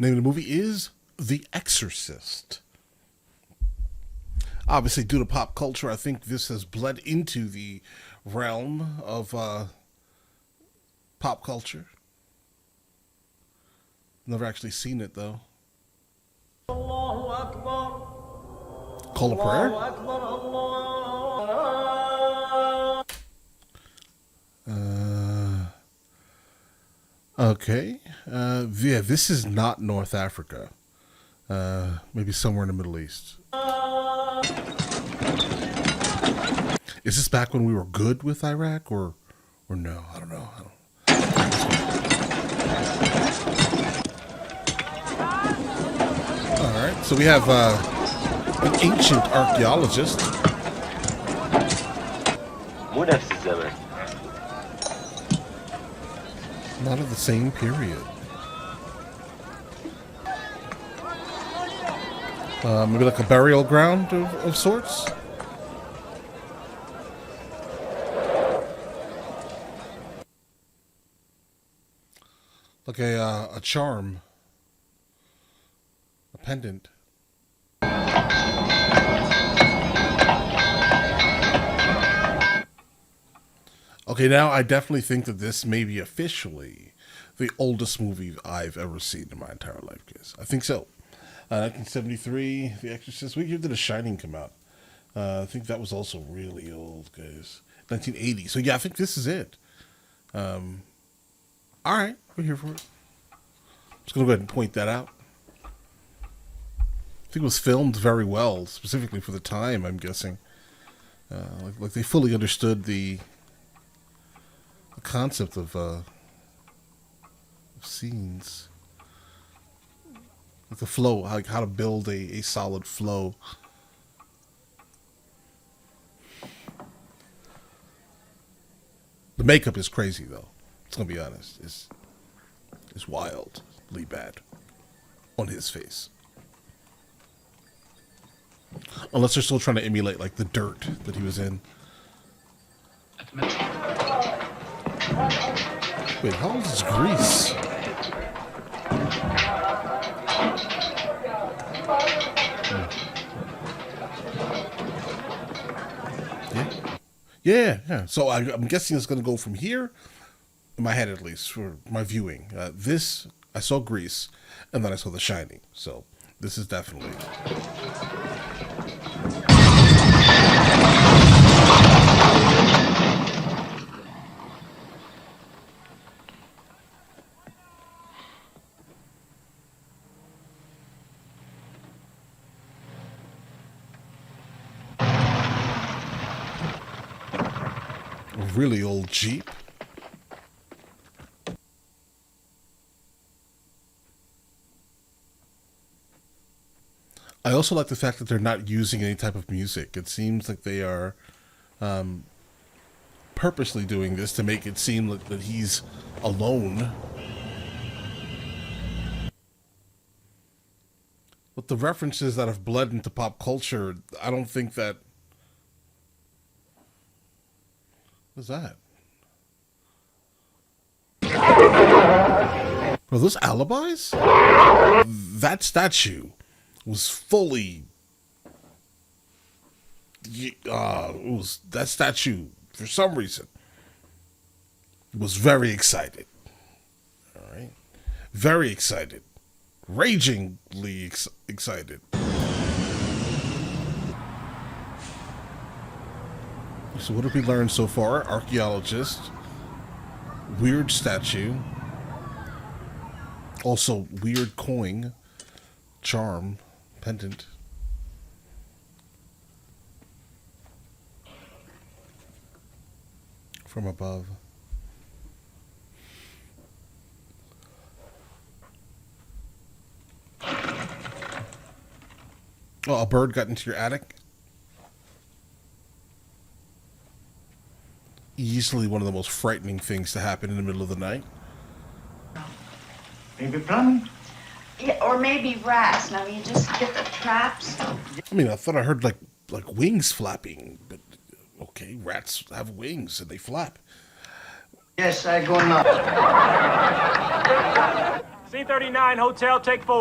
Name of the movie is The Exorcist. Obviously, due to pop culture, I think this has bled into the realm of pop culture. Never actually seen it, though. Call a prayer? Okay. Yeah, this is not North Africa. Maybe somewhere in the Middle East. Is this back when we were good with Iraq, or no? I don't know. All right, so we have an ancient archaeologist. Not of the same period. Maybe like a burial ground of sorts. Like a charm. A pendant. Okay, now I definitely think that this may be officially the oldest movie I've ever seen in my entire life, guys. I think so. 1973, The Exorcist. What year did The Shining come out? I think that was also really old, guys. 1980. So yeah, I think this is it. All right, we're here for it. Just gonna go ahead and point that out. I think it was filmed very well, specifically for the time, I'm guessing. Like they fully understood the concept of scenes. Like the flow, like how to build a solid flow. The makeup is crazy, though. It's gonna be honest. It's wildly bad on his face. Unless they're still trying to emulate like the dirt that he was in. Wait, how old is Greece? Yeah. So I'm guessing it's going to go from here, in my head at least, for my viewing. This, I saw Grease, and then I saw The Shining. So this is definitely... a really old Jeep. I also like the fact that they're not using any type of music. It seems like they are purposely doing this to make it seem like that he's alone. But the references that have bled into pop culture, I don't think that... What's that? Are those alibis? That statue was fully... that statue, for some reason, was very excited. All right? Very excited. Ragingly excited. So what have we learned so far? Archaeologist. Weird statue. Also weird coin. Charm. Pendant. From above. Oh, a bird got into your attic? Easily one of the most frightening things to happen in the middle of the night. Maybe plumbing? Yeah, or maybe rats. Now you just get the traps. I mean, I thought I heard like wings flapping, but okay, rats have wings and they flap. Yes, I go now. C39 Hotel, take 4.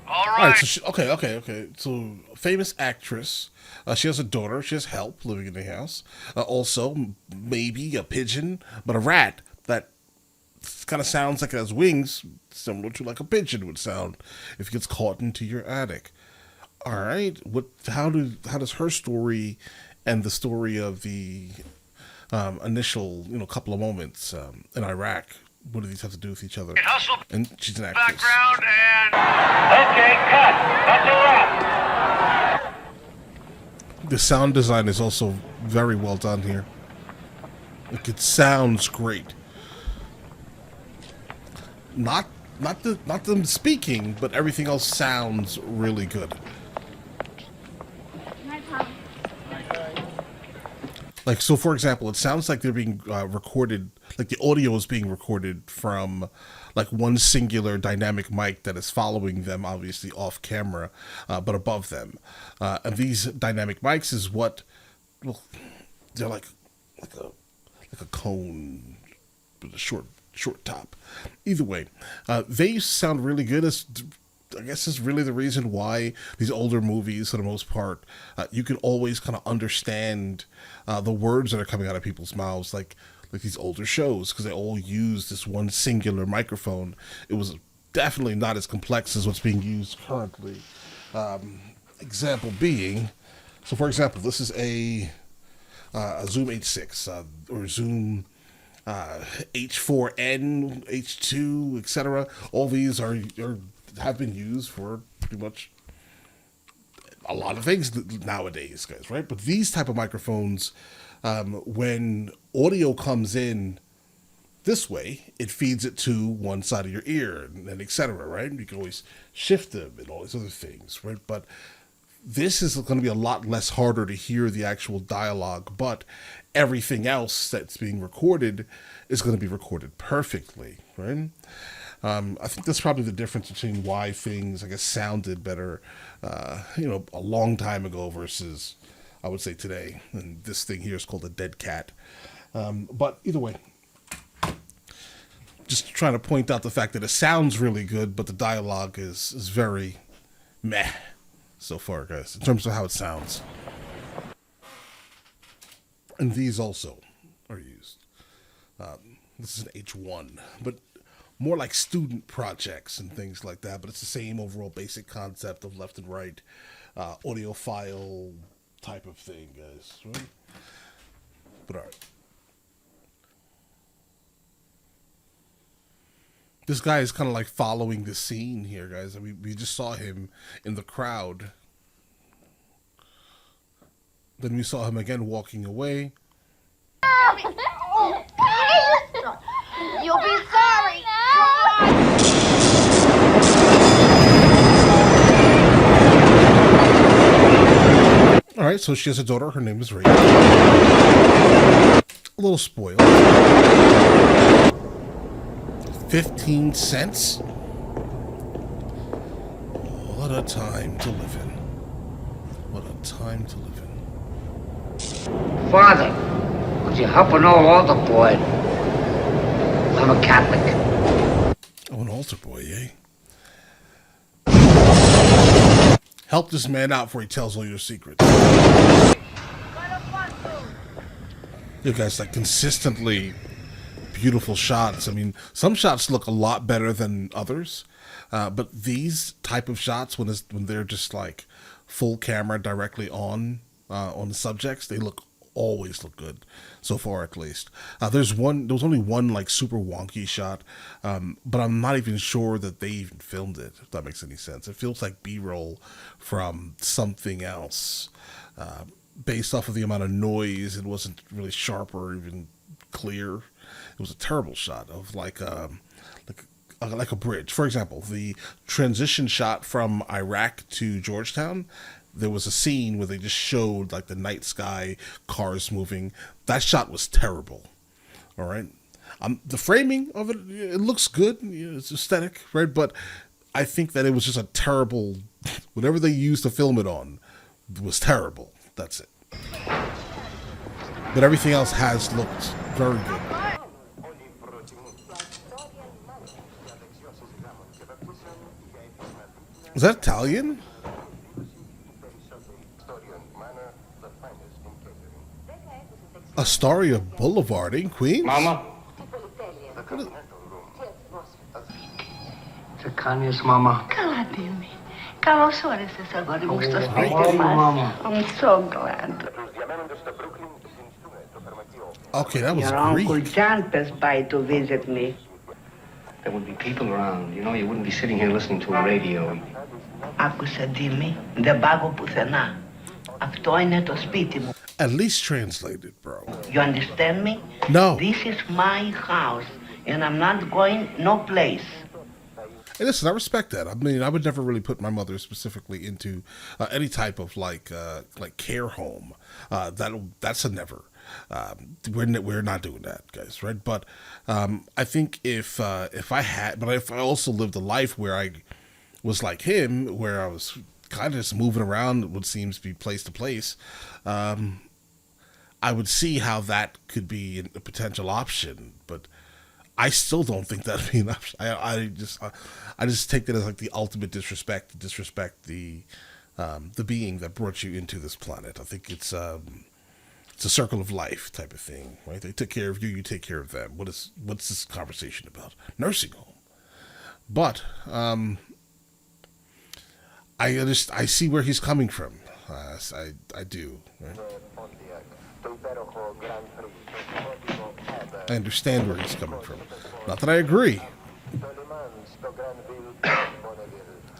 All All right. right, so okay. So, famous actress. She has a daughter. She has help living in the house. Also, maybe a pigeon, but a rat that kind of sounds like it has wings, similar to like a pigeon would sound if it gets caught into your attic. All right, how does her story and the story of the initial couple of moments in Iraq, what do these have to do with each other? Hustle And she's an actress. background and... Okay, cut. That's a wrap. The sound design is also very well done here. Like, it sounds great. Not them speaking, but everything else sounds really good. Like, so for example, it sounds like they're being recorded, like the audio is being recorded from like one singular dynamic mic that is following them, obviously off camera, but above them. And these dynamic mics is what, well, they're like a cone with a short top. Either way, they sound really good. I guess is really the reason why these older movies, for the most part, you can always kind of understand the words that are coming out of people's mouths, like these older shows, because they all use this one singular microphone. It was definitely not as complex as what's being used currently. Example being, so for example, this is a Zoom H6 or Zoom H4n, H2, etc. All these have been used for pretty much a lot of things nowadays, guys, right? But these type of microphones, when audio comes in this way, it feeds it to one side of your ear, and etc., right? You can always shift them and all these other things, right? But this is going to be a lot less harder to hear the actual dialogue, but everything else that's being recorded is going to be recorded perfectly, right? I think that's probably the difference between why things, I guess, sounded better, a long time ago versus, I would say, today. And this thing here is called a dead cat. But either way, just trying to point out the fact that it sounds really good, but the dialogue is very meh so far, guys, in terms of how it sounds. And these also are used. This is an H1, but more like student projects and things like that, but it's the same overall basic concept of left and right audiophile type of thing, guys, right? But all right. This guy is kind of like following the scene here, guys. I mean, we just saw him in the crowd. Then we saw him again walking away. You'll be sorry. All right, so she has a daughter. Her name is Ray. A little spoiled. 15 cents? What a time to live in. What a time to live in. Father, would you help an old altar boy? I'm a Catholic. Oh, an altar boy, eh? Help this man out before he tells all your secrets. You guys, like, consistently beautiful shots. I mean, some shots look a lot better than others, but these type of shots, when they're just like full camera directly on the subjects, they always look good so far, at least. There was only one like super wonky shot, but I'm not even sure that they even filmed it, if that makes any sense. It feels like B-roll from something else, based off of the amount of noise. It wasn't really sharp or even clear. It was a terrible shot of like a bridge. For example, the transition shot from Iraq to Georgetown, there was a scene where they just showed like the night sky, cars moving. That shot was terrible. All right. The framing of it, it looks good. It's aesthetic, right? But I think that it was just a terrible, whatever they used to film it on was terrible. That's it. But everything else has looked very good. Is that Italian? Astoria Boulevard in Queens? Mama? The Kanye's mama. Caladini. Καλώς όρισες, αγόρι μου, στο σπίτι How are you, μας. Mama? I'm so glad. Okay, that was Your Uncle Greek. John passed by to visit me. There would be people around. You know, you wouldn't be sitting here listening to a radio. Άκουσα, Τζίμι, δεν πάγω πουθενά. Αυτό είναι το σπίτι μου. At least translated, bro. You understand me? No. This is my house, and I'm not going no place. And listen, I respect that. I mean, I would never really put my mother specifically into any type of like care home. That's a never. We're not doing that, guys, right? But I think if I also lived a life where I was like him, where I was kind of just moving around, what seems to be place to place, I would see how that could be a potential option. But I still don't think that'd be an option. I just take that as like the ultimate disrespect the being that brought you into this planet. I think it's a circle of life type of thing, right? They took care of you, you take care of them. What's this conversation about? Nursing home. But I see where he's coming from. I do. Right? I understand where he's coming from. Not that I agree.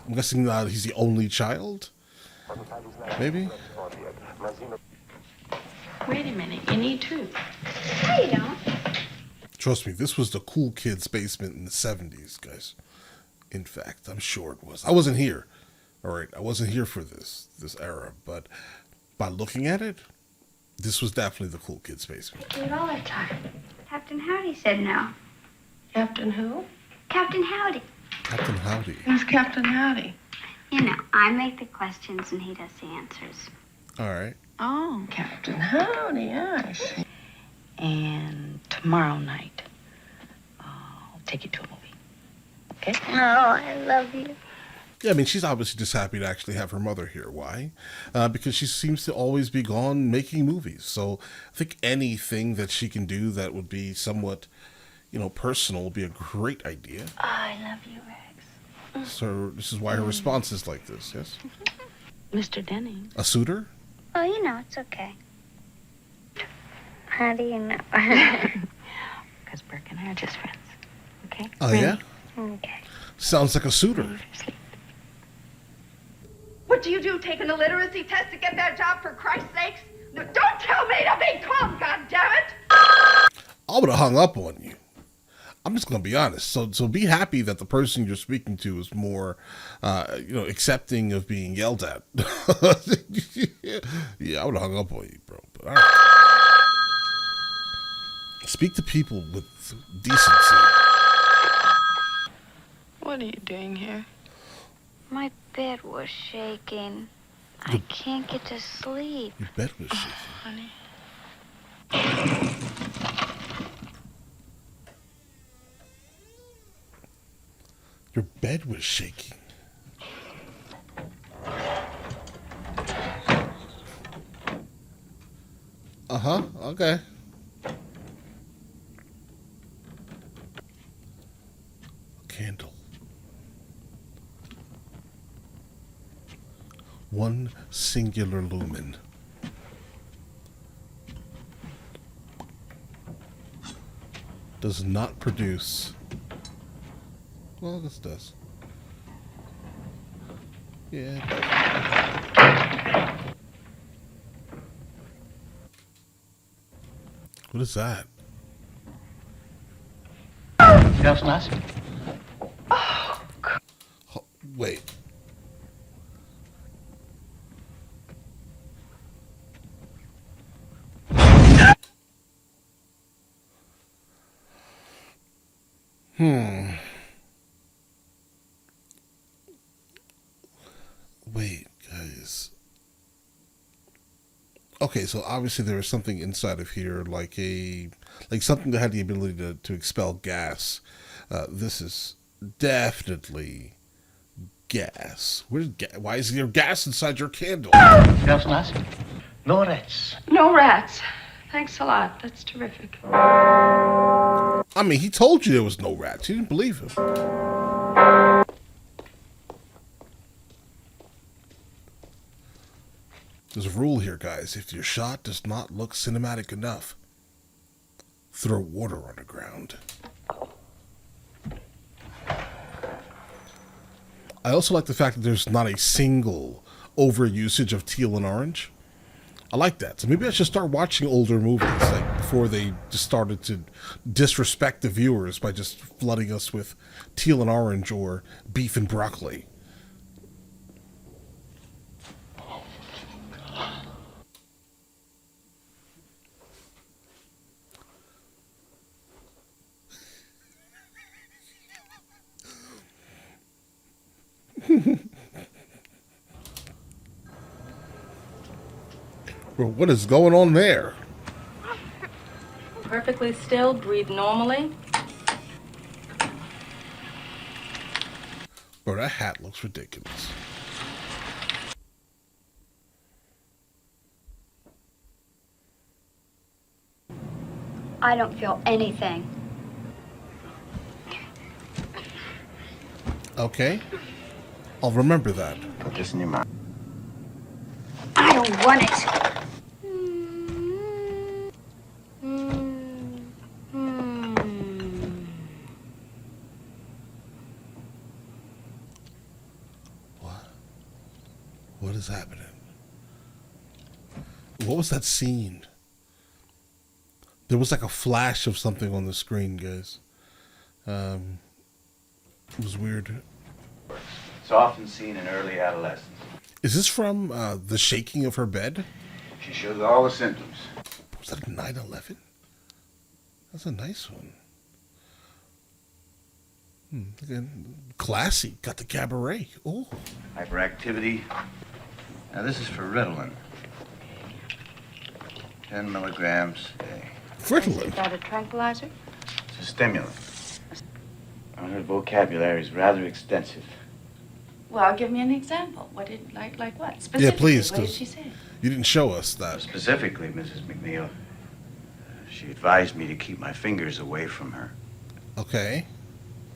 I'm guessing he's the only child? Maybe? Wait a minute, you need two. No, you don't. Trust me, this was the cool kids' basement in the 70s, guys. In fact, I'm sure it was. I wasn't here. All right, I wasn't here for this era, but by looking at it, this was definitely the cool kids' basement. Do it all the time. Captain Howdy said no. Captain who? Captain Howdy. Captain Howdy. Who's Captain Howdy? You know, I make the questions and he does the answers. All right. Oh, Captain Howdy, I see. And tomorrow night, I'll take you to a movie. Okay? Oh, I love you. Yeah, I mean, she's obviously just happy to actually have her mother here. Why? Because she seems to always be gone making movies. So I think anything that she can do that would be somewhat, personal would be a great idea. Oh, I love you, Rex. So this is why her response is like this, yes? Mr. Denning. A suitor? Oh, you know, it's okay. How do you know? Because Burke and I are just friends. Okay? Oh, yeah? Okay. Sounds like a suitor. What do you do, taking a literacy test to get that job, for Christ's sakes? No, don't tell me to be calm, goddammit! I would have hung up on you. I'm just going to be honest. So be happy that the person you're speaking to is more, accepting of being yelled at. Yeah, I would have hung up on you, bro. But all right. Speak to people with decency. What are you doing here? My bed was shaking. I can't get to sleep. Your bed was shaking. Honey. Your bed was shaking. Uh-huh, okay. Candle. One singular lumen. Does not produce. Well, this does. Yeah. It does. What is that? Smells nice. Wait. Wait, guys. Okay, so obviously there was something inside of here, like something that had the ability to expel gas. This is definitely gas. Why is there gas inside your candle? Smells nice. No rats. No rats. Thanks a lot. That's terrific. I mean, he told you there was no rats. You didn't believe him. There's a rule here, guys. If your shot does not look cinematic enough, throw water on the ground. I also like the fact that there's not a single overusage of teal and orange. I like that. So maybe I should start watching older movies like before they just started to disrespect the viewers by just flooding us with teal and orange or beef and broccoli. Bro, what is going on there? Perfectly still, breathe normally. Bro, that hat looks ridiculous. I don't feel anything. Okay. I'll remember that. Put this in your mouth. I don't want it. What is happening? What was that scene? There was like a flash of something on the screen, guys. It was weird. It's often seen in early adolescence. Is this from the shaking of her bed? She shows all the symptoms. Was that a 9/11? That's a nice one. Again, classy. Got the cabaret. Oh. Hyperactivity. Now this is for Ritalin. 10 milligrams a day. Ritalin? Is that a tranquilizer? It's a stimulant. Her vocabulary is rather extensive. Well, give me an example. What did like what? Yeah, Specifically, please, what did because she say? you didn't show us that. Specifically, Mrs. McNeil, she advised me to keep my fingers away from her. Okay.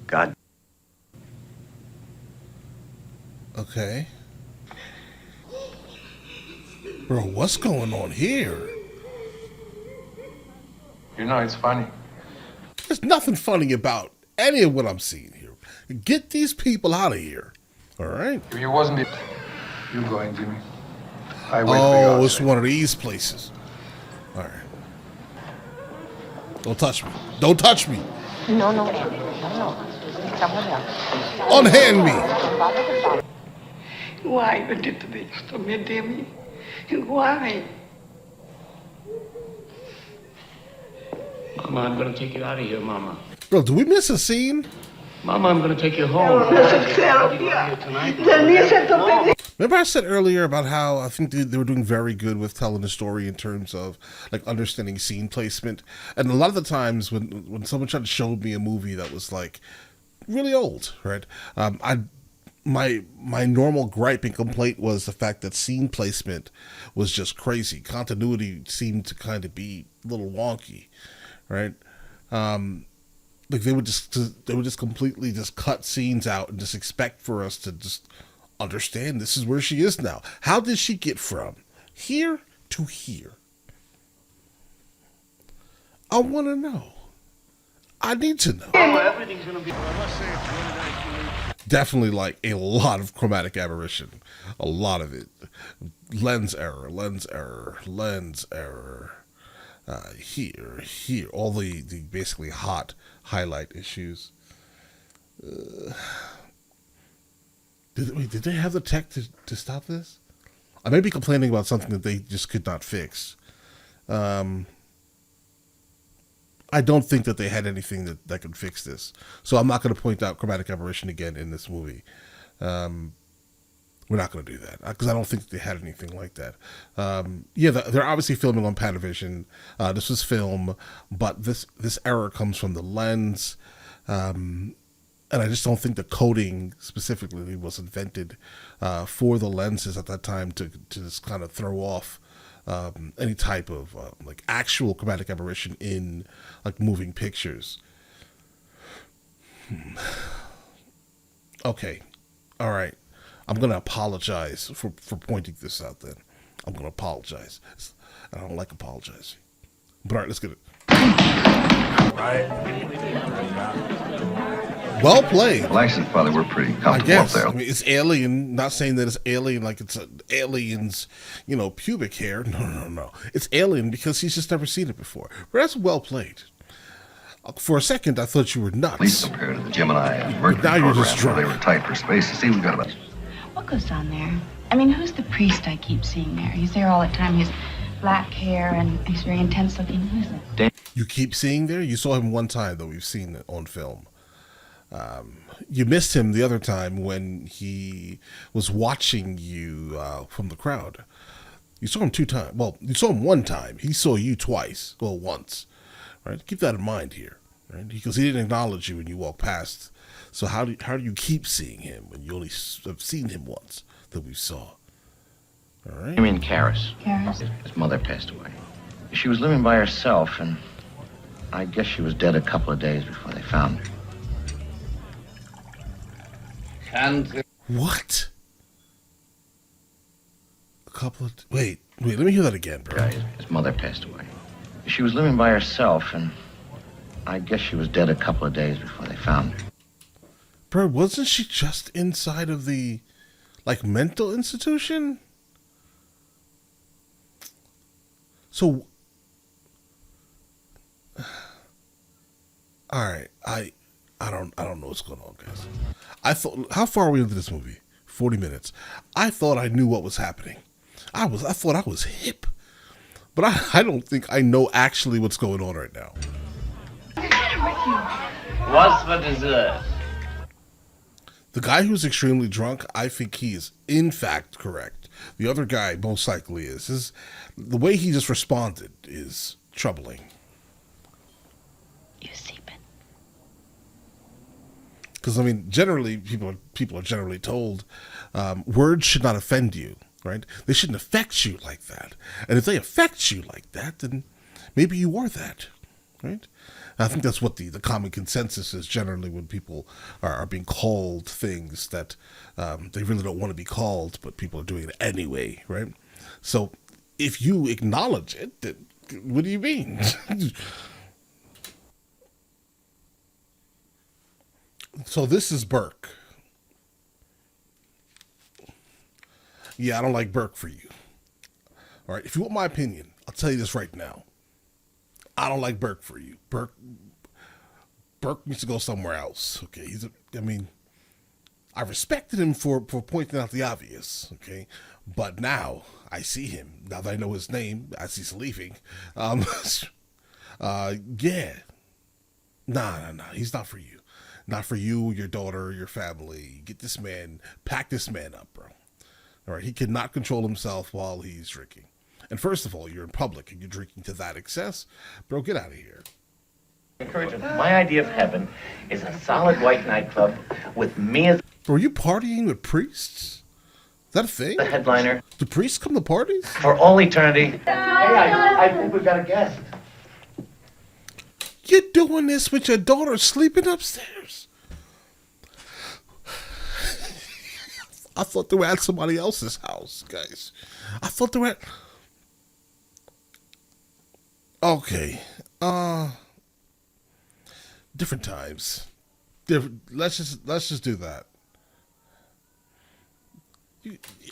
God. Okay. Bro, what's going on here? You know, it's funny. There's nothing funny about any of what I'm seeing here. Get these people out of here. All right? If you wasn't it, you going, Jimmy. I wait for Oh, you it's outside. one of these places. All right. Don't touch me. Don't touch me. No, no, no. Someone else. Unhand me. Why you did this to me, Demi? Why? Mama, I'm gonna take you out of here, Mama. Bro, do we miss a scene? Mama, I'm gonna take you home. Remember I said earlier about how I think they were doing very good with telling the story in terms of like understanding scene placement. And a lot of the times when someone tried to show me a movie that was like really old, right? My normal gripe and complaint was the fact that scene placement was just crazy. Continuity seemed to kind of be a little wonky, right? Like they would just completely just cut scenes out and just expect for us to just understand this is where she is now. How did she get from here to here? I want to know. I need to know. Everything's gonna be. Definitely like a lot of chromatic aberration. A lot of it. Lens error. Here. All the basically hot highlight issues. Did they have the tech to stop this? I may be complaining about something that they just could not fix. I don't think that they had anything that could fix this. So I'm not going to point out chromatic aberration again in this movie. We're not going to do that because I don't think they had anything like that. Yeah, they're obviously filming on Panavision. This was film, but this error comes from the lens. And I just don't think the coating specifically was invented for the lenses at that time to just kind of throw off any type of like actual chromatic aberration in like moving pictures. Okay. All right. I'm going to apologize for pointing this out then. I'm going to apologize. I don't like apologizing. But all right, let's get it. Well played. The license probably were pretty comfortable I guess. up there. I mean, it's alien. Not saying that it's alien like it's an alien's, pubic hair. No. It's alien because he's just never seen it before. But that's well played. For a second, I thought you were nuts. At least compared to the Gemini and Mercury Now you're just programs where drunk. they were tight for space. You see, we've got about... What goes on there? I mean, who's the priest I keep seeing there? He's there all the time. He has black hair and he's very intense looking. Who's it? You keep seeing there? You saw him one time, though. We've seen it on film. You missed him the other time when he was watching you from the crowd. You saw him 2 times. Well, you saw him 1 time. He saw you twice. Well, once. Right? Keep that in mind here. Right? Because he didn't acknowledge you when you walked past. So how do you keep seeing him when you only have seen him once that we saw? All right. You mean Karis? Karis? His mother passed away. She was living by herself, and I guess she was dead a couple of days before they found her. What? Wait, let me hear that again, bro. His mother passed away. She was living by herself, and I guess she was dead a couple of days before they found her. Bro, wasn't she just inside of the, mental institution? So, all right, I don't know what's going on, guys. I thought, how far are we into this movie? 40 minutes. I thought I knew what was happening. I thought I was hip, but I don't think I know actually what's going on right now. What's for dessert? The guy who's extremely drunk, I think he is in fact correct. The other guy most likely is. The way he just responded is troubling. You see, Ben. Because generally people are generally told words should not offend you, right? They shouldn't affect you like that. And if they affect you like that, then maybe you are that, right? I think that's what the common consensus is generally when people are being called things that they really don't want to be called, but people are doing it anyway, right? So if you acknowledge it, then what do you mean? So this is Burke. Yeah, I don't like Burke for you. All right, if you want my opinion, I'll tell you this right now. I don't like Burke for you. Burke needs to go somewhere else. Okay, I respected him for pointing out the obvious. Okay, but now I see him. Now that I know his name, as he's leaving. Yeah. Nah. He's not for you. Not for you, your daughter, your family. Pack this man up, bro. All right, he cannot control himself while he's drinking. And first of all, you're in public and you're drinking to that excess. Bro, get out of here. My idea of heaven is a solid white nightclub with me as Bro, are you partying with priests? Is that a thing? the headliner Do priests come to parties? for all eternity. Hey, I think we've got a guest. You're doing this with your daughter sleeping upstairs. I thought they were at somebody else's house, guys. I thought they were at... Okay. Different times. Let's just do that.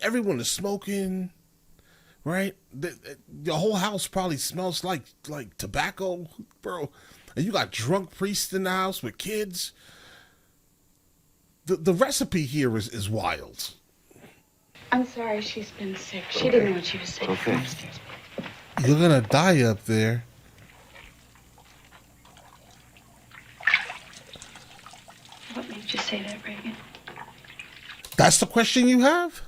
Everyone is smoking, right? The whole house probably smells like tobacco, bro. And you got drunk priests in the house with kids. The recipe here is wild. I'm sorry she's been sick. She didn't know what she was saying. Okay. You're gonna die up there. What made you say that, Reagan? That's the question you have?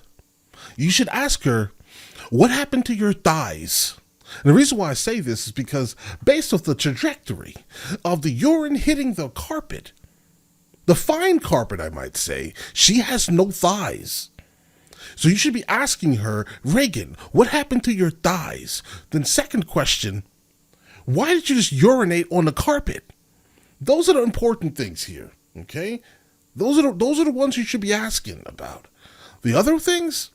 You should ask her, what happened to your thighs? And the reason why I say this is because based off the trajectory of the urine hitting the carpet, The fine carpet, I might say. She has no thighs. So you should be asking her, Reagan, what happened to your thighs? Then second question, why did you just urinate on the carpet? Those are the important things here, okay? Those are the ones you should be asking about. The other things,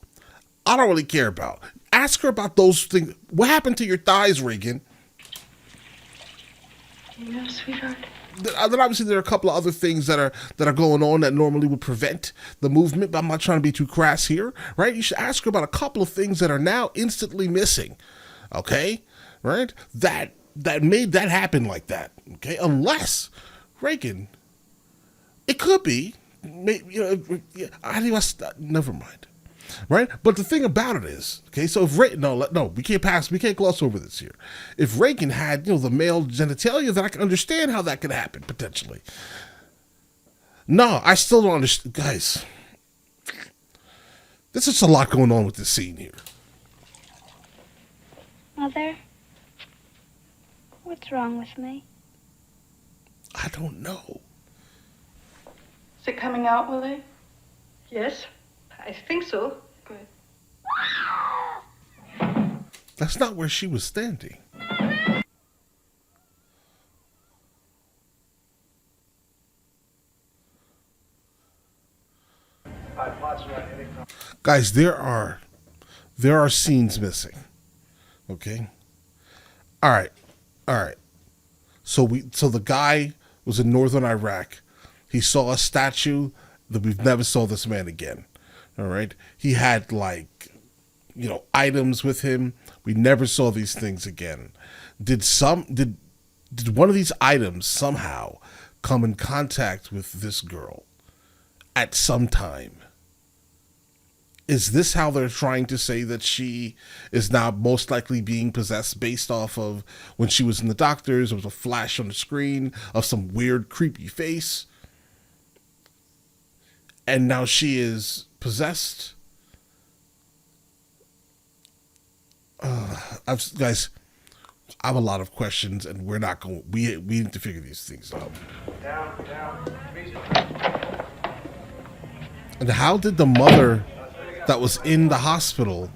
I don't really care about. Ask her about those things. What happened to your thighs, Reagan? You know, sweetheart. Then obviously there are a couple of other things that are going on that normally would prevent the movement, but I'm not trying to be too crass here, right? You should ask her about a couple of things that are now instantly missing, okay? Right? That made that happen like that, okay? Unless, Reagan, it could be, never mind. Right, but the thing about it is, okay. So if we can't gloss over this here. If Reagan had, the male genitalia, then I can understand how that could happen potentially. No, I still don't understand, guys. There's just a lot going on with this scene here. Mother, what's wrong with me? I don't know. Is it coming out, Willie? Yes, I think so. Good. That's not where she was standing. Guys, there are scenes missing. Okay? All right. So the guy was in northern Iraq. He saw a statue that we've never saw this man again. All right? He had items with him. We never saw these things again. Did one of these items somehow come in contact with this girl at some time? Is this how they're trying to say that she is now most likely being possessed based off of when she was in the doctors? There was a flash on the screen of some weird, creepy face. And now she is possessed? Guys, I have a lot of questions, and we're not going. We need to figure these things out. Down. And how did the mother that was in the hospital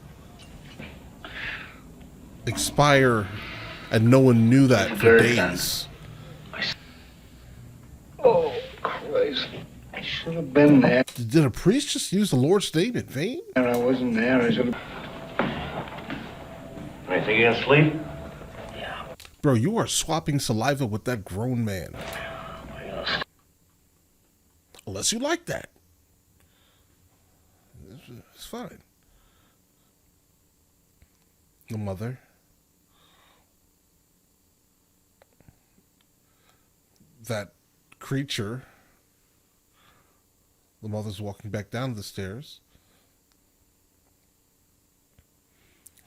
expire, and no one knew that for days? Oh, Christ. I should have been there. Did a priest just use the Lord's name in vain? I wasn't there. I should have. Anything you gonna sleep? Bro, you are swapping saliva with that grown man. Unless you like that. It's fine. The mother. That creature. The mother's walking back down the stairs.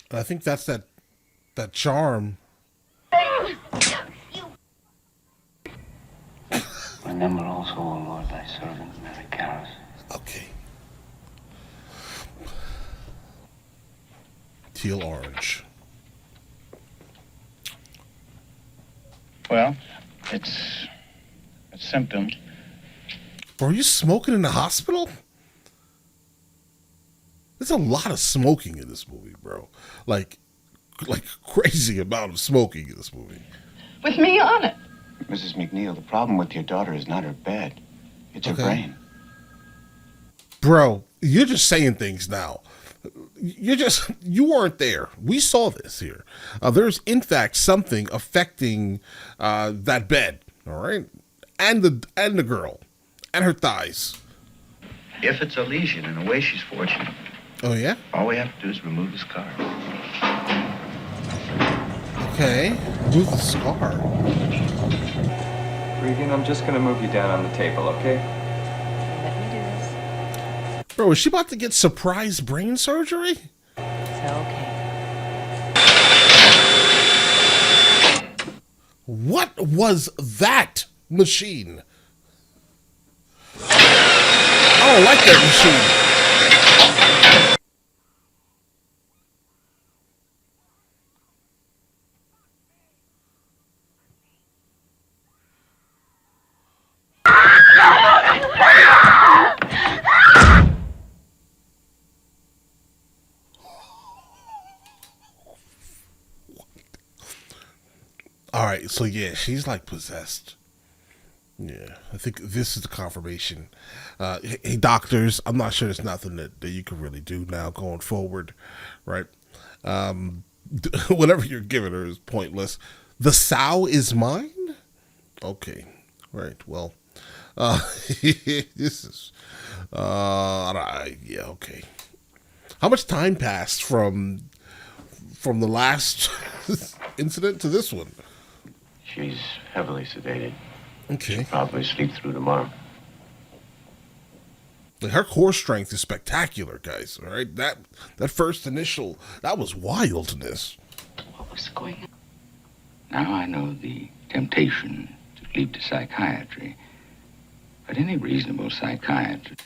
And I think that's that charm. Remember also, O Lord, thy servant and thy carers. Okay. Teal orange. Well, it's a symptom. Bro, are you smoking in the hospital? There's a lot of smoking in this movie, bro. Like crazy amount of smoking in this movie. With me on it. Mrs. McNeil, the problem with your daughter is not her bed. It's her brain. Bro, you're just saying things now. You weren't there. We saw this here. There's in fact something affecting that bed, all right? And the girl. And her thighs. If it's a lesion, in a way she's fortunate. Oh, yeah? All we have to do is remove the scar. Okay. Remove the scar. Regan, I'm just gonna move you down on the table, okay? Let me do this. Bro, is she about to get surprise brain surgery? It's okay. What was that machine? I don't like that machine. All right, so yeah, she's like possessed. Yeah, I think this is the confirmation. Hey, doctors, I'm not sure there's nothing that you can really do now going forward, right? Whatever you're giving her is pointless. The sow is mine? Okay, right, well, this is, yeah, okay. How much time passed from the last incident to this one? She's heavily sedated. Okay. She'll probably sleep through tomorrow. Like her core strength is spectacular, guys. All right, that first initial, that was wildness. What was going on? Now I know the temptation to leap to psychiatry, but any reasonable psychiatrist.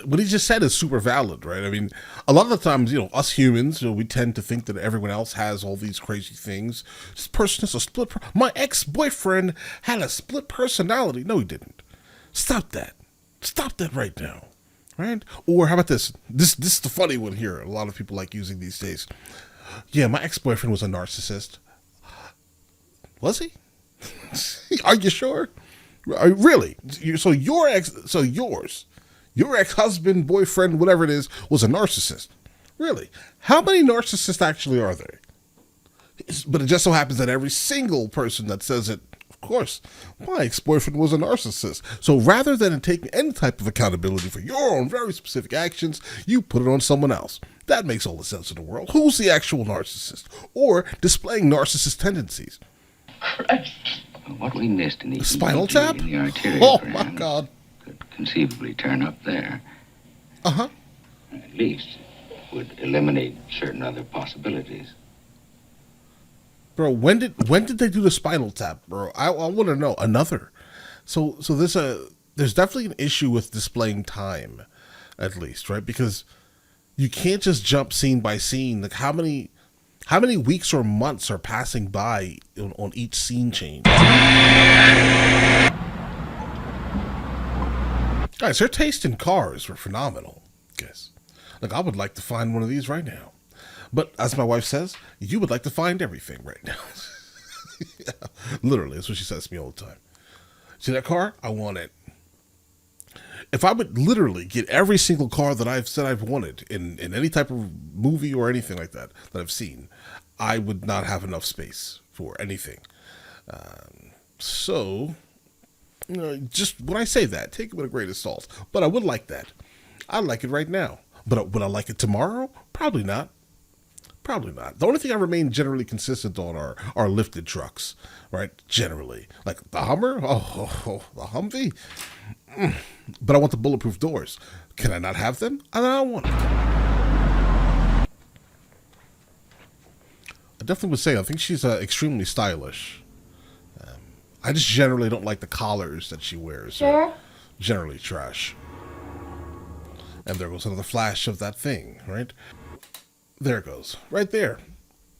What he just said is super valid, right? I mean, a lot of the times, us humans, we tend to think that everyone else has all these crazy things. This person is a split. My ex-boyfriend had a split personality. No, he didn't. Stop that. Stop that right now, right? Or how about this? This is the funny one here. A lot of people like using these days. Yeah, my ex-boyfriend was a narcissist. Was he? Are you sure? Really? So your ex-husband, boyfriend, whatever it is, was a narcissist. Really? How many narcissists actually are there? But it just so happens that every single person that says it, of course, my ex-boyfriend was a narcissist. So rather than taking any type of accountability for your own very specific actions, you put it on someone else. That makes all the sense in the world. Who's the actual narcissist? Or displaying narcissist tendencies? Christ. What we missed in the spinal tap? In the arteriogram. Oh my God. Could conceivably turn up there. Uh-huh. At least would eliminate certain other possibilities. Bro, when did they do the spinal tap, bro? I want to know. Another. So there's definitely an issue with displaying time, at least, right? Because you can't just jump scene by scene. Like how many weeks or months are passing by on each scene change? Guys, her taste in cars were phenomenal. Guys, like I would like to find one of these right now. But as my wife says, you would like to find everything right now. Yeah, literally, that's what she says to me all the time. See that car? I want it. If I would literally get every single car that I've said I've wanted in any type of movie or anything like that I've seen, I would not have enough space for anything. So, just when I say that, take it with a grain of salt. But I would like that. I like it right now. But would I like it tomorrow? Probably not. Probably not. The only thing I remain generally consistent on are lifted trucks, right? Generally. Like the Hummer? Oh, the Humvee? But I want the bulletproof doors. Can I not have them? I don't want them. I definitely would say I think she's extremely stylish. I just generally don't like the collars that she wears. Sure. Generally trash. And there goes another flash of that thing, right? There it goes. Right there.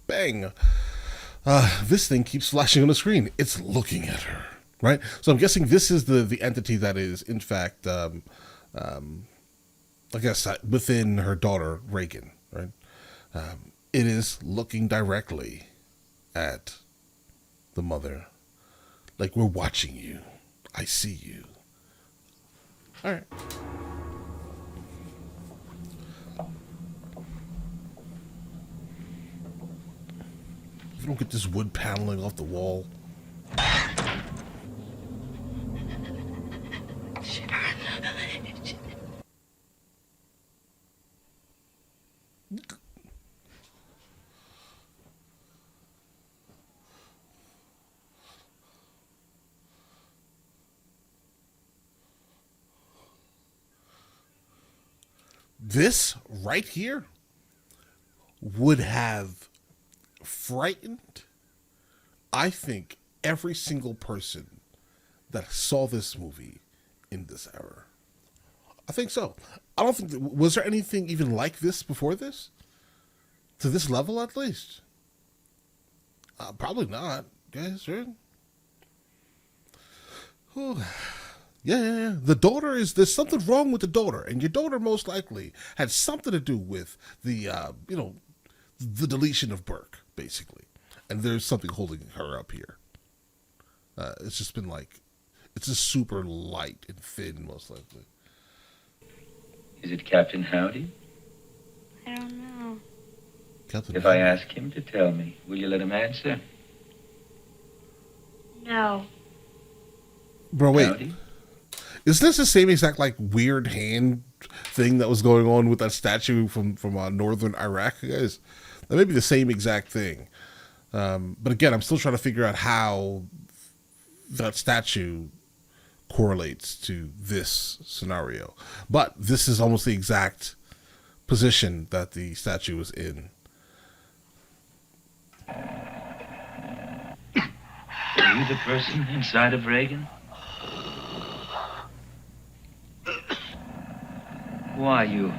Bang. This thing keeps flashing on the screen. It's looking at her. Right? So I'm guessing this is the entity that is, in fact, I guess, within her daughter, Reagan. Right? It is looking directly at the mother. Like, we're watching you. I see you. All right. If you don't get this wood paneling off the wall. This right here would have frightened, I think, every single person that saw this movie in this era. I think so. I don't think, was there anything even like this before this? To this level, at least? Probably not. Yeah, sure. Whew. Yeah. The daughter there's something wrong with the daughter, and your daughter most likely had something to do with the, the deletion of Burke, basically. And there's something holding her up here. It's just been like, it's just super light and thin, most likely. Is it Captain Howdy? I don't know. Captain If Howdy. I ask him to tell me, will you let him answer? No. Bro, wait. Howdy? Is this the same exact like weird hand thing that was going on with that statue from northern Iraq, guys? That may be the same exact thing. But again, I'm still trying to figure out how that statue correlates to this scenario. But this is almost the exact position that the statue was in. Are you the person inside of Reagan? Who are you?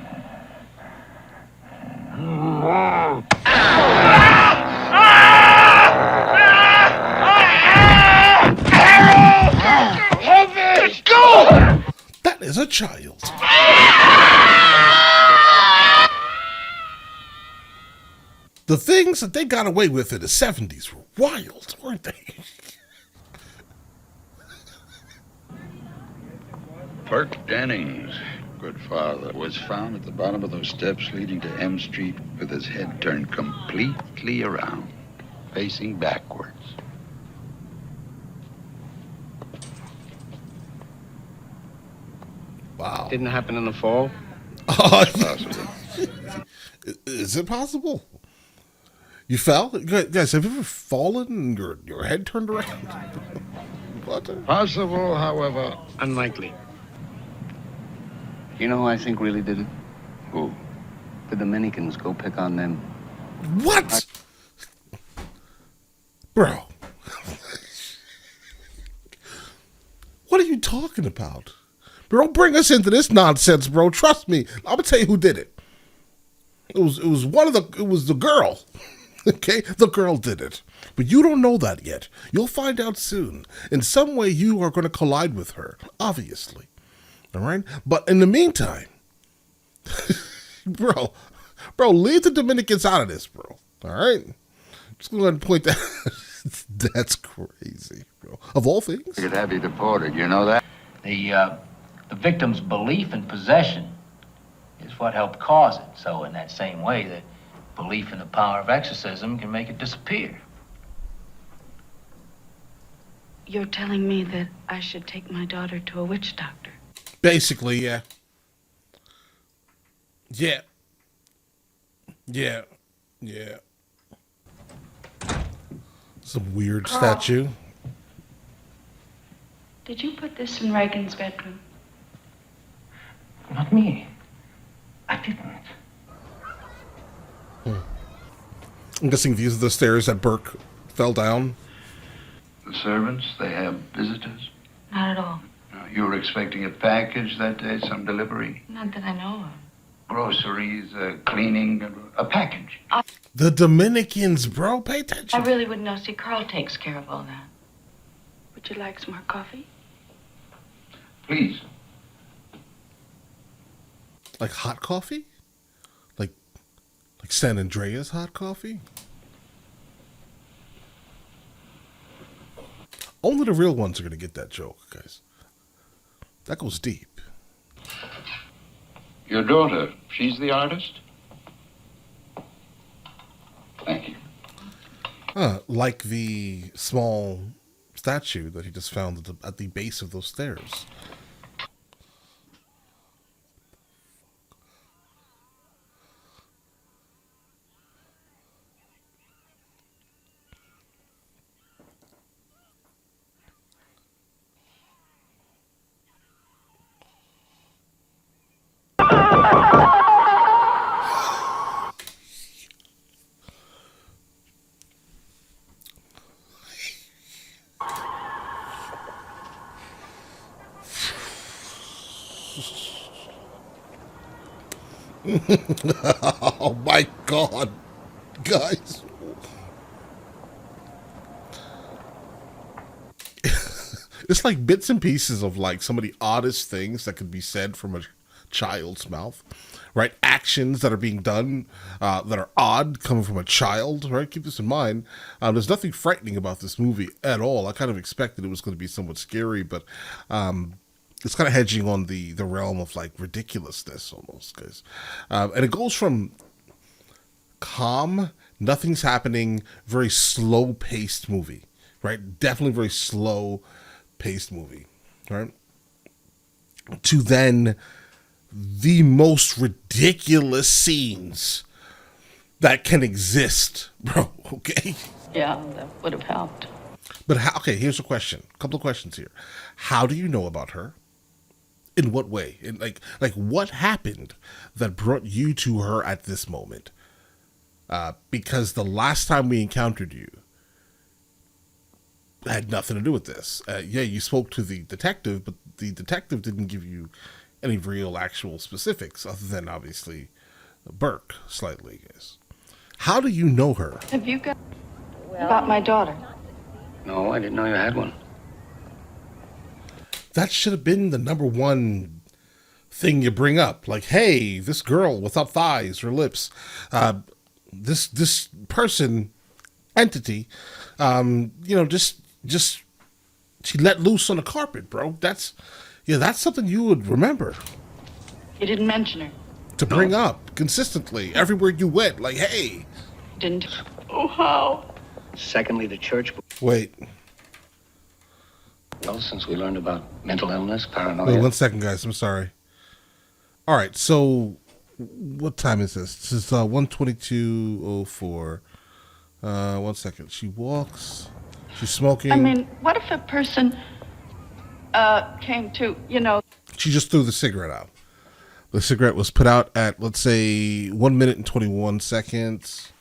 That is a child. The things that they got away with in the 70s were wild, weren't they? Burke Dennings, good father, was found at the bottom of those steps leading to M Street with his head turned completely around, facing backwards. Wow. Didn't happen in the fall? Possible. Is it possible? You fell? Guys, have you ever fallen and your head turned around? What? Possible, however. Unlikely. You know who I think really did it? Who? The Dominicans. Go pick on them. What? Bro. What are you talking about? Bro, don't bring us into this nonsense, bro. Trust me. I'm gonna tell you who did it. It was the girl. Okay? The girl did it. But you don't know that yet. You'll find out soon. In some way you are gonna collide with her, obviously. All right? But in the meantime, bro, leave the Dominicans out of this, bro. All right? Just go ahead and point that. That's crazy, bro. Of all things. We could have you deported, you know that? The victim's belief in possession is what helped cause it. So in that same way, the belief in the power of exorcism can make it disappear. You're telling me that I should take my daughter to a witch doctor? Basically, yeah. Yeah. Yeah. Yeah. Some weird Carl. statue. Did you put this in Reagan's bedroom? Not me. I didn't. I'm guessing these are the stairs that Burke fell down. The servants, they have visitors? Not at all. You were expecting a package that day, some delivery? Not that I know of. Groceries, cleaning, a package. The Dominicans, bro. Pay attention. I really wouldn't know. See, Carl takes care of all that. Would you like some more coffee? Please. Like hot coffee? Like San Andreas hot coffee? Only the real ones are going to get that joke, guys. That goes deep. Your daughter, she's the artist? Thank you. Like the small statue that he just found at the base of those stairs. Oh my God, guys. It's like bits and pieces of like some of the oddest things that could be said from a child's mouth, right? Actions that are being done that are odd coming from a child, right? Keep this in mind. There's nothing frightening about this movie at all. I kind of expected it was going to be somewhat scary, but it's kind of hedging on the realm of like ridiculousness almost, guys. And it goes from calm, nothing's happening, very slow-paced movie, right? Definitely very slow-paced movie, right? To then the most ridiculous scenes that can exist, bro, okay? Yeah, that would have helped. But how, okay, here's a question. A couple of questions here. How do you know about her? In what way? In like what happened that brought you to her at this moment? Because the last time we encountered you had nothing to do with this. Yeah, you spoke to the detective, but the detective didn't give you any real actual specifics other than obviously Burke slightly, yes. How do you know her? Have you got about my daughter? No, I didn't know you had one. That should have been the number one thing you bring up. Like, hey, this girl without thighs or lips, this person, entity, just she let loose on the carpet, bro. That's something you would remember. You didn't mention her. To bring up consistently everywhere you went. Like, hey. Didn't. Oh, how? Secondly, the church. Wait. Well, since we learned about mental illness, paranoia. Wait 1 second, guys. I'm sorry. All right, so what time is this? This is 1:22:04. 1 second. She walks. She's smoking. I mean, what if a person came to, She just threw the cigarette out. The cigarette was put out at, let's say, 1 minute and 21 seconds.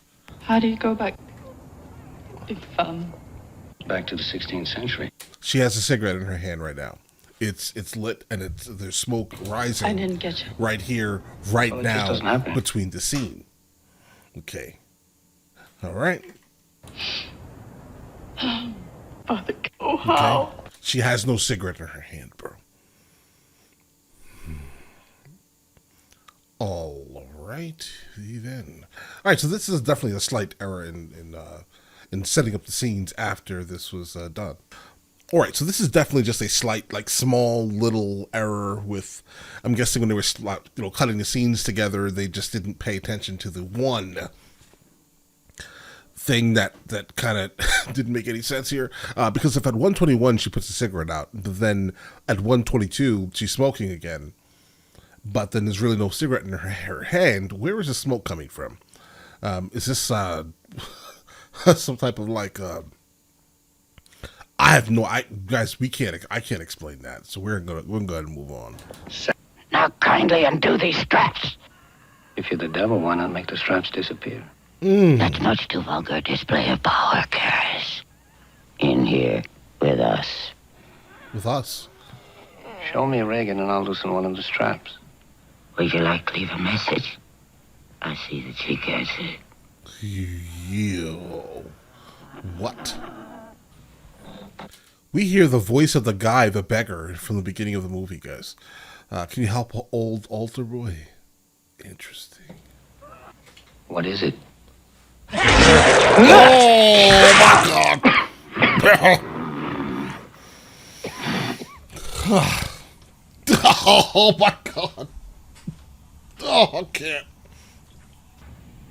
How do you go back? If, Back to the 16th century. She has a cigarette in her hand right now. It's lit and there's smoke rising. I didn't get you. Right here, right Well, it just doesn't now, happen. between the scene. Okay. All right. Father, oh, how? Okay. She has no cigarette in her hand, bro. All right, then. All right, so this is definitely a slight error in setting up the scenes after this was done. All right, so this is definitely just a slight, like, small little error with, I'm guessing when they were, cutting the scenes together, they just didn't pay attention to the one thing that kind of didn't make any sense here. Because if at 1:21 she puts a cigarette out, but then at 1:22 she's smoking again, but then there's really no cigarette in her hand, where is the smoke coming from? Is this some type of like... I can't explain that. So we're gonna go ahead and move on. Now kindly undo these straps. If you're the devil, why not make the straps disappear? That's much too vulgar display of power, Karis. In here with us. With us? Show me Reagan and I'll loosen one of the straps. Would you like to leave a message? I see that she gets it. Yo. What? We hear the voice of the guy, the beggar, from the beginning of the movie, guys. Can you help old altar boy? Interesting. What is it? Oh my God! Oh my God! Oh, I can't.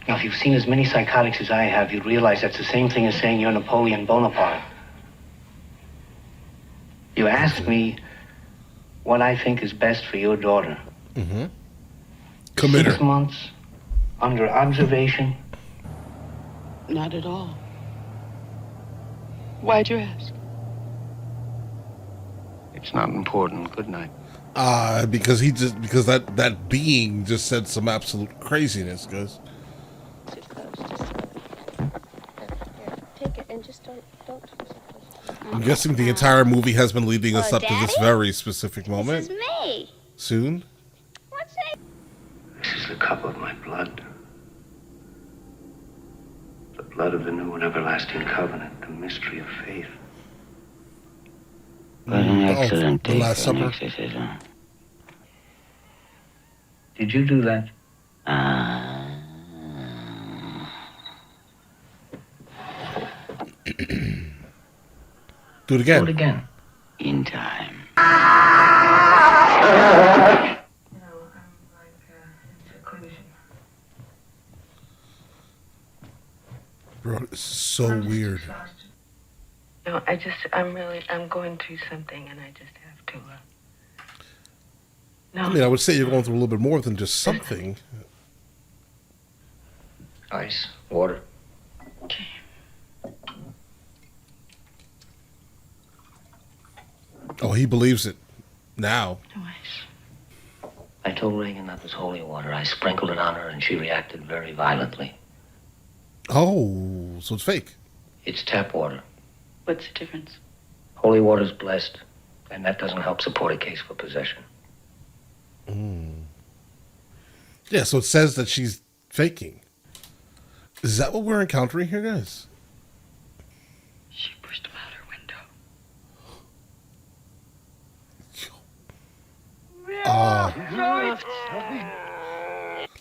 Now, if you've seen as many psychotics as I have, you'd realize that's the same thing as saying you're Napoleon Bonaparte. You asked me what I think is best for your daughter. Mm-hmm. Committer. 6 months, under observation. Not at all. Why'd you ask? It's not important. Good night. Because that being just said some absolute craziness, guys. Take it and just don't. I'm guessing the entire movie has been leading us up to this very specific moment. This is me. Soon. What's that? This is the cup of my blood. The blood of the new and everlasting covenant, the mystery of faith. What an excellent the day Last for an Supper. exorcism. Did you do that? Do it again. Do it again. In time. Bro, it's so weird. No, I'm going through something and I just have to, no. I mean, I would say you're going through a little bit more than just something. Ice, water. Oh, he believes it now. I told Reagan that was holy water. I sprinkled it on her and she reacted very violently. Oh, so it's fake. It's tap water. What's the difference? Holy water's blessed, and that doesn't help support a case for possession. Yeah, so it says that she's faking. Is that what we're encountering here, guys? She pushed him out her window.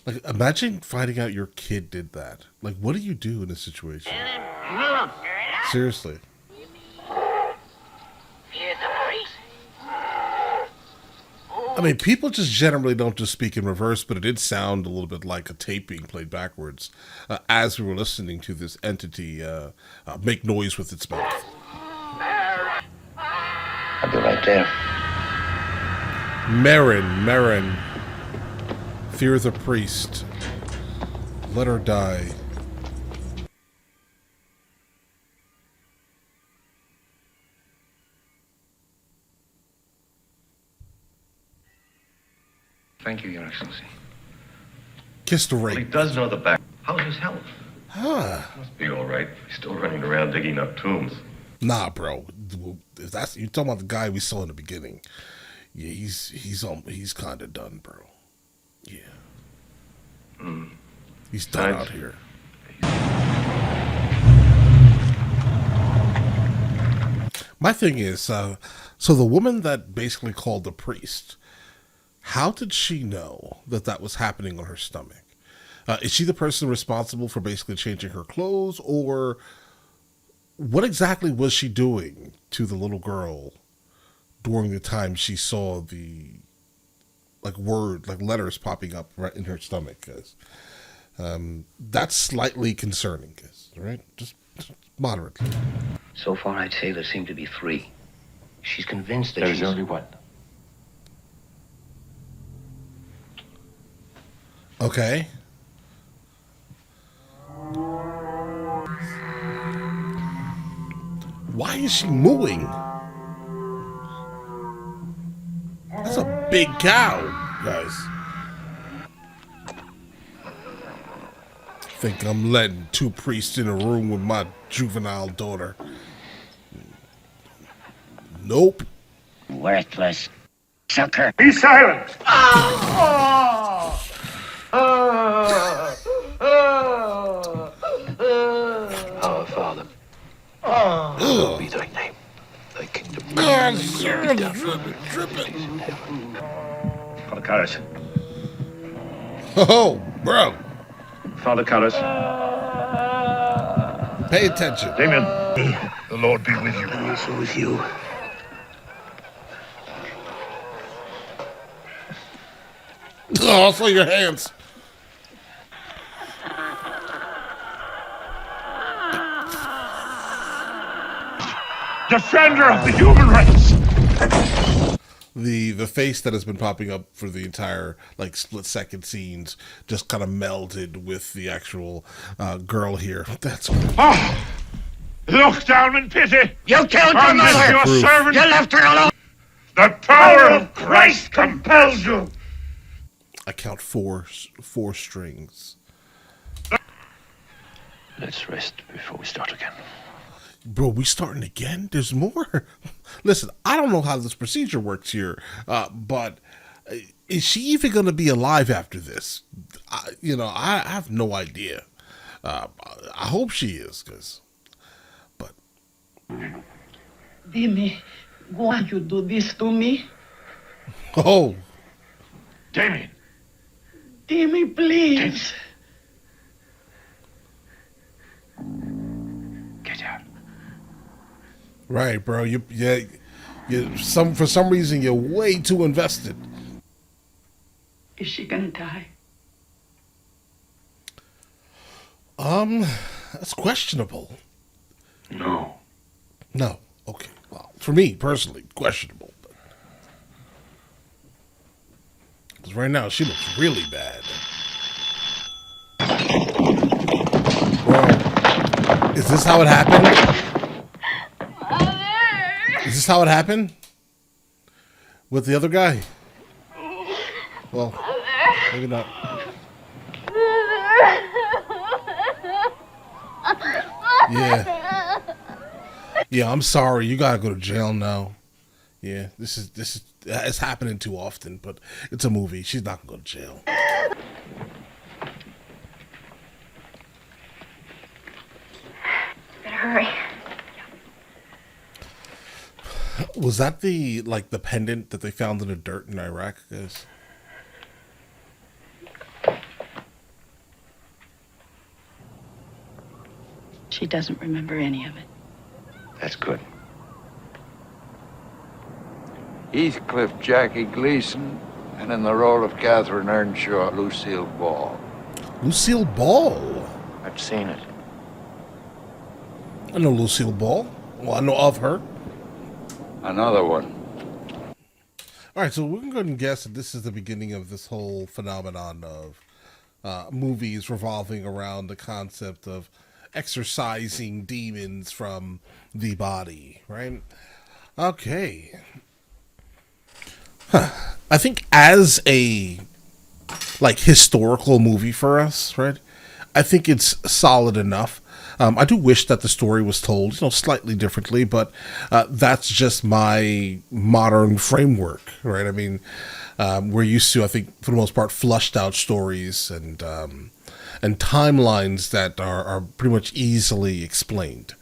Like, imagine finding out your kid did that. Like, what do you do in this situation? Seriously. I mean, people just generally don't just speak in reverse, but it did sound a little bit like a tape being played backwards as we were listening to this entity make noise with its mouth. I'll be right there. Marin. Fear the priest. Let her die. Thank you, Your Excellency. Kiss the Well, he ring. does know the back. How's his health? Must be all right. He's still running around digging up tombs. Nah, bro. If that's you're talking about the guy we saw in the beginning. Yeah, he's kind of done, bro. Yeah. He's done out here. My thing is, so the woman that basically called the priest, how did she know that that was happening on her stomach? Is she the person responsible for basically changing her clothes, or what exactly was she doing to the little girl during the time she saw the letters popping up right in her stomach? Guys, that's slightly concerning, guys. Right, just moderately. So far, I'd say there seem to be 3. She's convinced that There's only one. Okay. Why is she mooing? That's a big cow, guys. Think I'm letting 2 priests in a room with my juvenile daughter. Nope. Worthless sucker. Be silent! Our Father, hallowed be thy name. Thy kingdom come. God, sir, dripping. Father Karras. Oh, bro. Father Karras. Pay attention. Damien. The Lord be with you. And also with you. Oh, also your hands. Defender of the human race. The face that has been popping up for the entire split second scenes just kind of melded with the actual girl here. That's Look down in pity. You killed your mother. Your servant. You left her alone. The power of Christ compels you. I count four strings. Let's rest before we start again. Bro, we starting again? There's more? Listen, I don't know how this procedure works here, but is she even going to be alive after this? I have no idea. I hope she is, but... Dime, why you do this to me? Oh. Damien, Jimmy, please. Get out. Right, bro. For some reason you're way too invested. Is she gonna die? That's questionable. No. No. Okay. Well, for me personally, questionable. Because right now she looks really bad. Well, is this how it happened? Is this how it happened? With the other guy? Well, maybe not. Yeah. Yeah, I'm sorry. You gotta go to jail now. Yeah, this is it's happening too often, but it's a movie. She's not gonna go to jail. Better hurry. Was that the pendant that they found in the dirt in Iraq, guys? She doesn't remember any of it. That's good. Heathcliff Jackie Gleason, and in the role of Catherine Earnshaw, Lucille Ball. Lucille Ball? I've seen it. I know Lucille Ball. Well, I know of her. Another one. All right, so we can go ahead and guess that this is the beginning of this whole phenomenon of movies revolving around the concept of exorcising demons from the body, right? Okay. I think as a historical movie for us, right? I think it's solid enough. I do wish that the story was told, slightly differently, but that's just my modern framework, right? I mean, we're used to, I think, for the most part, flushed out stories and timelines that are pretty much easily explained.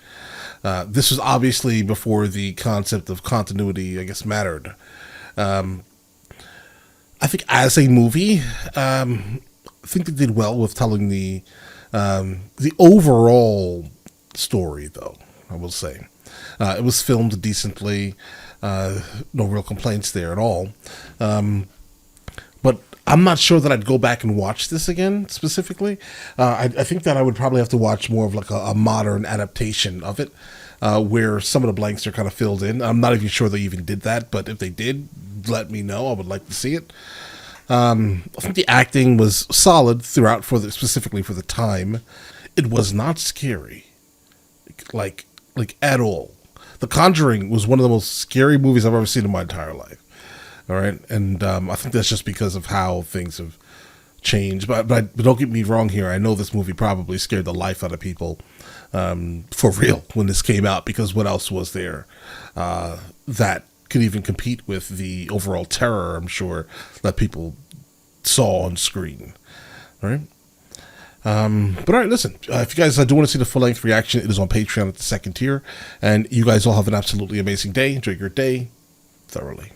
This was obviously before the concept of continuity, I guess, mattered. I think as a movie, I think they did well with telling the overall story, though, I will say. It was filmed decently, no real complaints there at all. But I'm not sure that I'd go back and watch this again, specifically. I think that I would probably have to watch more of a modern adaptation of it, where some of the blanks are kind of filled in. I'm not even sure they even did that, but if they did, let me know. I would like to see it. I think the acting was solid throughout, specifically for the time. It was not scary, like at all. The Conjuring was one of the most scary movies I've ever seen in my entire life. All right, and I think that's just because of how things have changed. But don't get me wrong here. I know this movie probably scared the life out of people for real when this came out, because what else was there that could even compete with the overall terror, I'm sure, that people saw on screen. All right. But all right, listen, if you guys do want to see the full-length reaction, it is on Patreon at the second tier. And you guys all have an absolutely amazing day. Enjoy your day thoroughly.